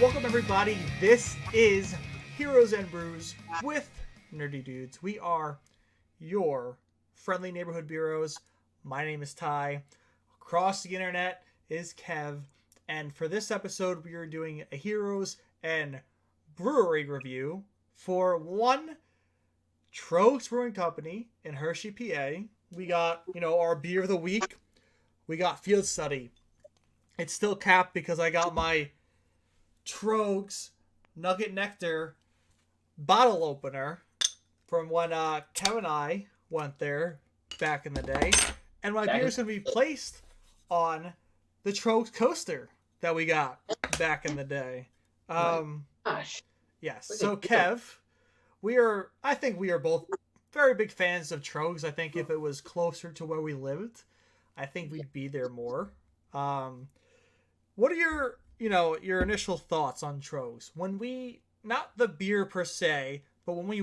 Welcome everybody, this is Heroes and Brews with Nerdy Dudes. We are your friendly neighborhood Beeroes. My name is Ty. Across the internet is Kev. And for this episode, we are doing a Heroes and Brewery review for one Troegs Brewing Company in Hershey, PA. We got, our beer of the week. We got Field Study. It's still capped because I got my Troegs Nugget Nectar bottle opener from when Kev and I went there back in the day. And my beer is going to be placed on the Troegs coaster that we got back in the day. Gosh. Yes. So Kev, I think we are both very big fans of Troegs. I think if it was closer to where we lived, I think we'd be there more. What are your initial thoughts on Troegs? When we, not the beer per se, but when we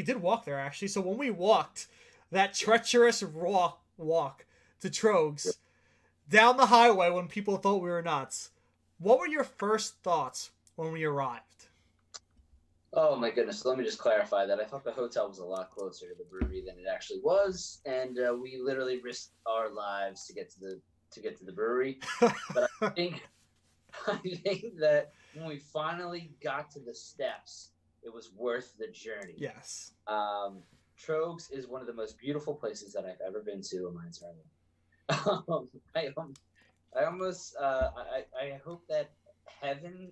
did walk there actually. So when we walked that treacherous walk to Troegs down the highway when people thought we were nuts, what were your first thoughts when we arrived? Oh my goodness. Let me just clarify that. I thought the hotel was a lot closer to the brewery than it actually was. And we literally risked our lives to get to the brewery. But I think that when we finally got to the steps, it was worth the journey. Yes. Troegs is one of the most beautiful places that I've ever been to in my entire life. I hope that heaven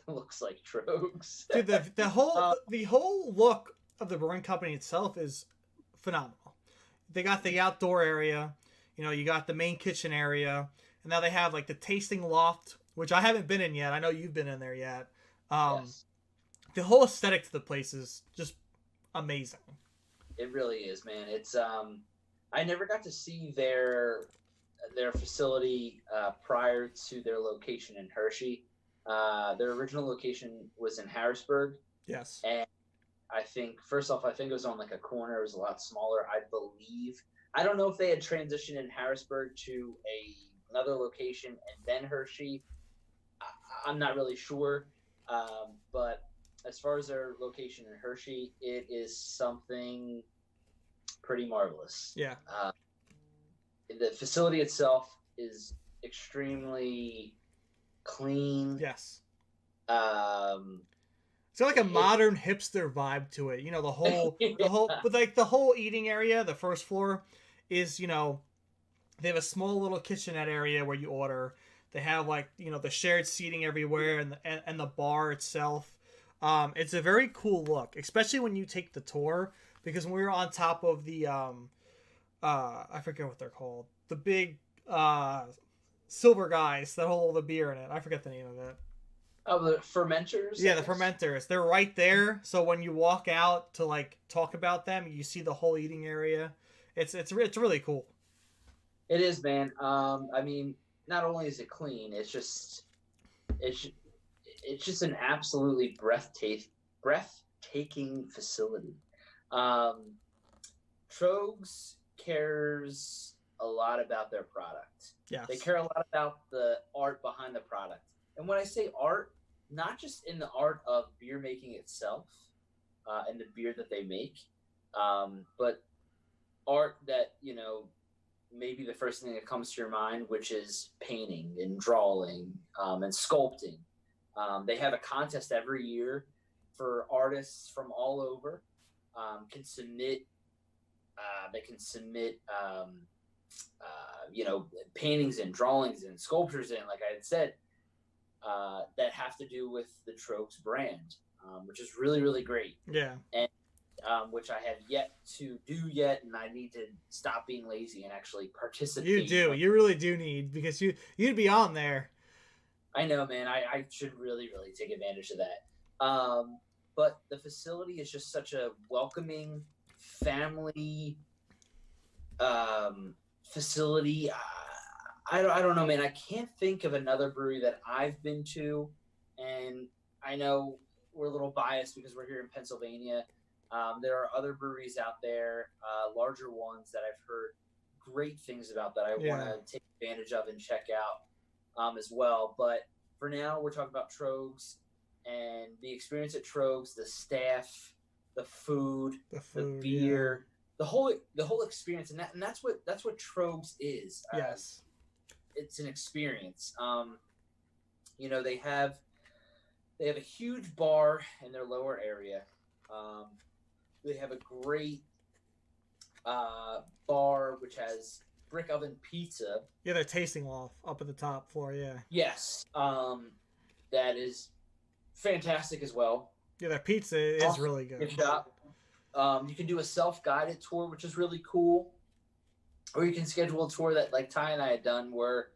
looks like Troegs. Dude, the whole look of the brewing company itself is phenomenal. They got the outdoor area, you got the main kitchen area, and now they have like the tasting loft, which I haven't been in yet. I know you've been in there yet. Yes. The whole aesthetic to the place is just amazing. It really is, man. It's I never got to see their facility prior to their location in Hershey. Their original location was in Harrisburg. Yes. And I think it was on like a corner. It was a lot smaller, I believe. I don't know if they had transitioned in Harrisburg to another location and then Hershey. I'm not really sure. But as far as their location in Hershey, it is something pretty marvelous. Yeah. The facility itself is extremely clean. Yes. It's got like a modern hipster vibe to it. The whole eating area, the first floor is, they have a small little kitchenette area where you order. They have like, the shared seating everywhere and the bar itself. It's a very cool look, especially when you take the tour, because when we were on top of the, I forget what they're called. The big, silver guys that hold all the beer in it. I forget the name of it. Oh, the fermenters? Yeah, the fermenters. They're right there. So when you walk out to like talk about them, you see the whole eating area. It's really cool. It is, man. I mean, not only is it clean, it's just an absolutely breathtaking facility. Troegs cares a lot about their product. Yes. They care a lot about the art behind the product. And when I say art, not just in the art of beer making itself and the beer that they make, but art that, maybe the first thing that comes to your mind, which is painting and drawing and sculpting. They have a contest every year for artists from all over can submit. They can submit, paintings and drawings and sculptures and, like I had said, that have to do with the Troegs brand, which is really, really great. Yeah. And which I have yet to do and I need to stop being lazy and actually participate. You do. You really do need, because you'd be on there. I know, man. I should really, really take advantage of that. But the facility is just such a welcoming family facility. I don't know, man. I can't think of another brewery that I've been to, and I know we're a little biased because we're here in Pennsylvania. There are other breweries out there, larger ones that I've heard great things about that I want to take advantage of and check out as well. But for now, we're talking about Troegs and the experience at Troegs, the staff, the food, the beer, the whole experience, and that's what Troegs is. Yes, it's an experience. They have a huge bar in their lower area. They have a great bar which has brick oven pizza. Yeah, their tasting loft up at the top floor. Yeah. Yes. That is fantastic as well. Yeah, their pizza is really good. Shop. You can do a self-guided tour, which is really cool, or you can schedule a tour that like Ty and I had done, where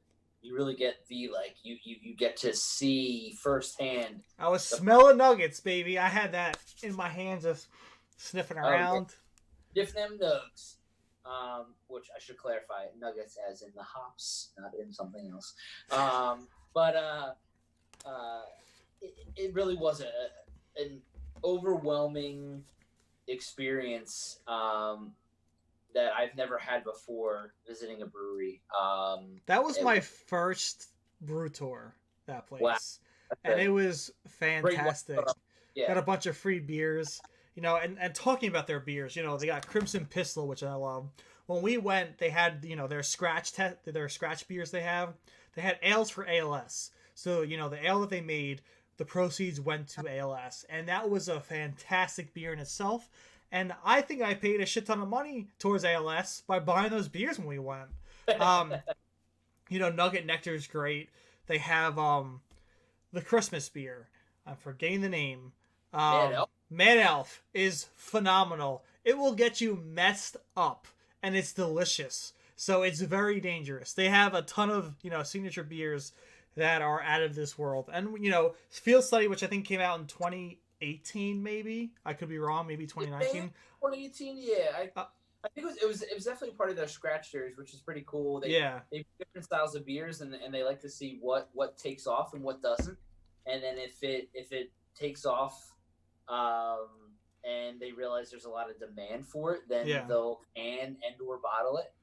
you really get the you get to see firsthand. I was smelling nuggets, baby. I had that in my hands, just sniffing around. Different them nugs, which I should clarify, nuggets as in the hops, not in something else. It really was an overwhelming experience that I've never had before visiting a brewery. That was my first brew tour, that place. Wow. And it was fantastic. Yeah. Got a bunch of free beers, and talking about their beers, they got Crimson Pistol, which I love. When we went, they had, their scratch beers they had ales for ALS. So, the ale that they made, the proceeds went to ALS. And that was a fantastic beer in itself. And I think I paid a shit ton of money towards ALS by buying those beers when we went. Nugget Nectar is great. They have the Christmas beer. I'm forgetting the name. Mad Elf is phenomenal. It will get you messed up, and it's delicious. So it's very dangerous. They have a ton of signature beers that are out of this world. And Field Study, which I think came out in 2018, maybe. I could be wrong. Maybe 2019. 2018, yeah. I think it was definitely part of their scratch series, which is pretty cool. They have different styles of beers, and they like to see what takes off and what doesn't. And then if it takes off, and they realize there's a lot of demand for it, then they'll can and/or bottle it,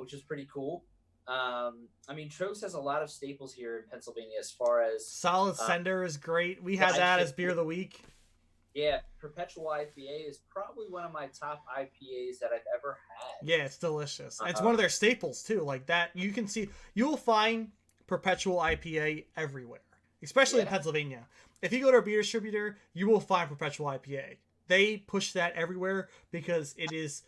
which is pretty cool. Troegs has a lot of staples here in Pennsylvania as far as Solid Sender is great. We had that as beer of the week. Yeah, Perpetual IPA is probably one of my top IPAs that I've ever had. Yeah, it's delicious. It's one of their staples too. Like that, you'll find Perpetual IPA everywhere, especially in Pennsylvania. If you go to a beer distributor, you will find Perpetual IPA. They push that everywhere because it is,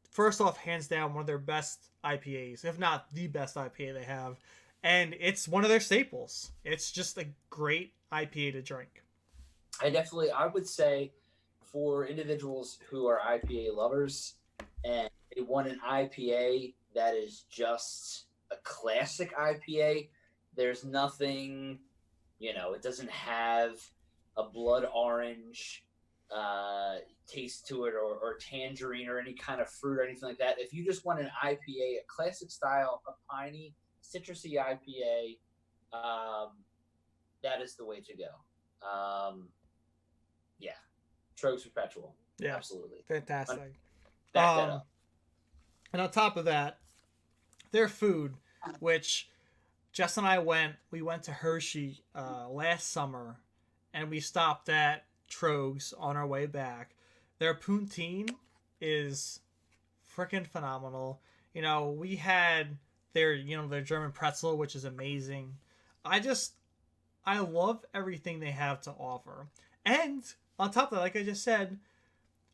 first off, hands down, one of their best IPAs, if not the best IPA they have. And it's one of their staples. It's just a great IPA to drink. I would say for individuals who are IPA lovers and they want an IPA that is just a classic IPA, there's nothing, it doesn't have a blood orange taste to it or tangerine or any kind of fruit or anything like that. If you just want an IPA, a classic style, a piney, citrusy IPA, that is the way to go. Troegs Perpetual. Yeah, absolutely. Fantastic. Back that up. And on top of that, their food, which Jess and I we went to Hershey last summer, and we stopped at Troegs on our way back. Their poutine is freaking phenomenal. We had their German pretzel, which is amazing. I love everything they have to offer. And on top of that, like I just said,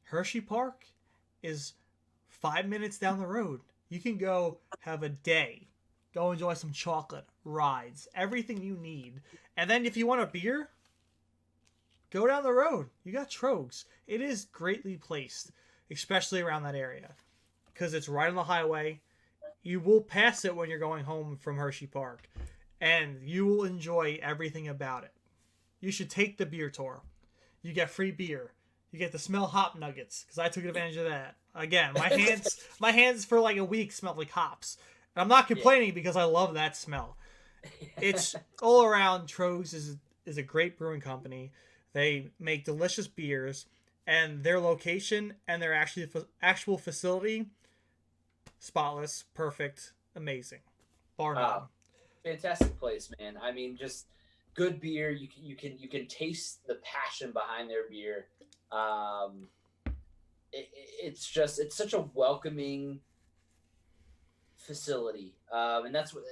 Hershey Park is 5 minutes down the road. You can go have a day. Go enjoy some chocolate, rides, everything you need. And then if you want a beer, go down the road. You got Troegs. It is greatly placed, especially around that area, because it's right on the highway. You will pass it when you're going home from Hershey Park, and you will enjoy everything about it. You should take the beer tour. You get free beer. You get to smell hop nuggets, because I took advantage of that. Again, my hands for like a week smelled like hops. And I'm not complaining because I love that smell. It's all around. Troegs is a great brewing company. They make delicious beers, and their location and their actual facility, spotless, perfect, amazing, bar none. Fantastic place, man. Just good beer. You can taste the passion behind their beer. It's such a welcoming facility, and that's what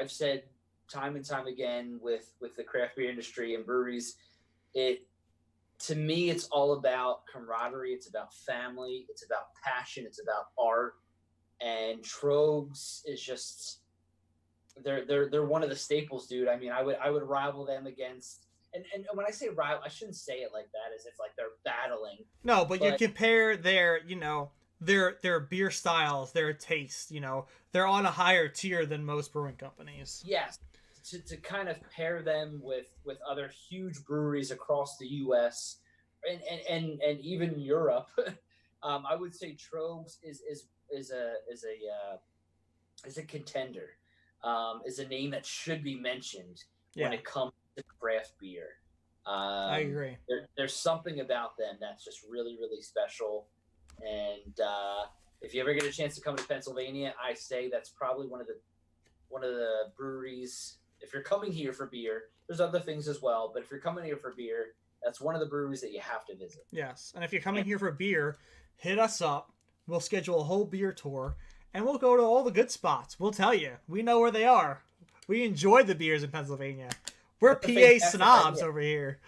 I've said time and time again with the craft beer industry and breweries. To me, it's all about camaraderie. It's about family. It's about passion. It's about art. And Troegs is just they're one of the staples, dude. I mean, I would rival them against. And when I say rival, I shouldn't say it like that, as if like they're battling. No, but you compare their their beer styles, their taste. They're on a higher tier than most brewing companies. Yes. To kind of pair them with other huge breweries across the U.S. and even Europe, I would say Troegs is a contender, is a name that should be mentioned when it comes to craft beer. I agree. There's something about them that's just really, really special, and if you ever get a chance to come to Pennsylvania, I say that's probably one of the breweries. If you're coming here for beer, there's other things as well, but if you're coming here for beer, that's one of the breweries that you have to visit. Yes, and if you're coming here for beer, hit us up. We'll schedule a whole beer tour, and we'll go to all the good spots. We'll tell you. We know where they are. We enjoy the beers in Pennsylvania. We're PA snobs over here.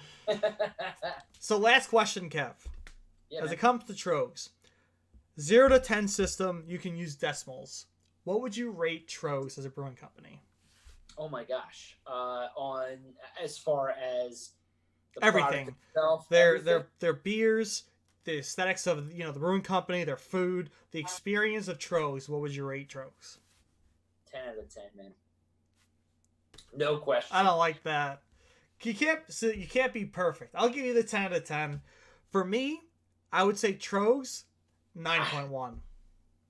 So last question, Kev. As it comes to Troegs, 0 to 10 system, you can use decimals. What would you rate Troegs as a brewing company? Oh my gosh! On as far as the everything, itself, their beers, the aesthetics of the brewing company, their food, the experience of Troegs. What would you rate Troegs? 10 out of 10, man. No question. I don't like that. You can't be perfect. I'll give you the 10 out of 10. For me, I would say Troegs 9.1.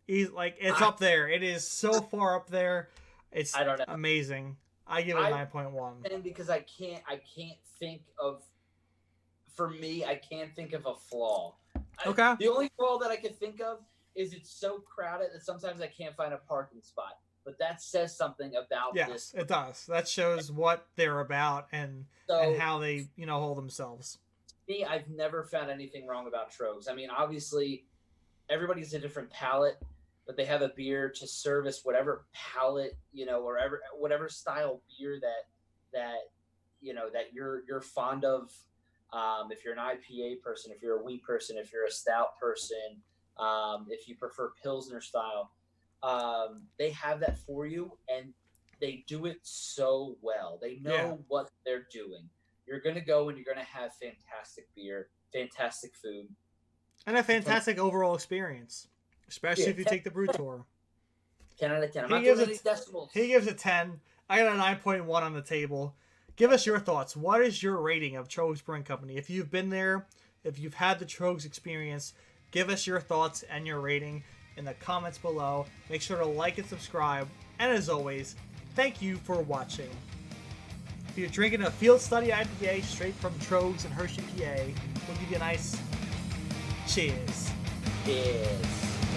It's up there. It is so far up there. It's amazing. I give it 9.1. And because I can't think of, for me, I can't think of a flaw. Okay. The only flaw that I can think of is it's so crowded that sometimes I can't find a parking spot. But that says something about this. Yes, it does. That shows what they're about and how they, hold themselves. Me, I've never found anything wrong about Troegs. I mean, obviously, everybody's a different palate, but they have a beer to service whatever palate, or whatever style beer that you're fond of. If you're an IPA person, if you're a wheat person, if you're a stout person, if you prefer Pilsner style, they have that for you, and they do it so well. They know what they're doing. You're going to go and you're going to have fantastic beer, fantastic food, and a fantastic overall experience, especially if you take the brew tour. 10 out of 10. I'm not giving any decimals. He gives a 10. I got a 9.1 on the table. Give us your thoughts. What is your rating of Troegs Brewing Company? If you've been there, if you've had the Troegs experience, give us your thoughts and your rating in the comments below. Make sure to like and subscribe. And as always, thank you for watching. If you're drinking a Field Study IPA straight from Troegs in Hershey, PA, we'll give you a nice cheers. Cheers.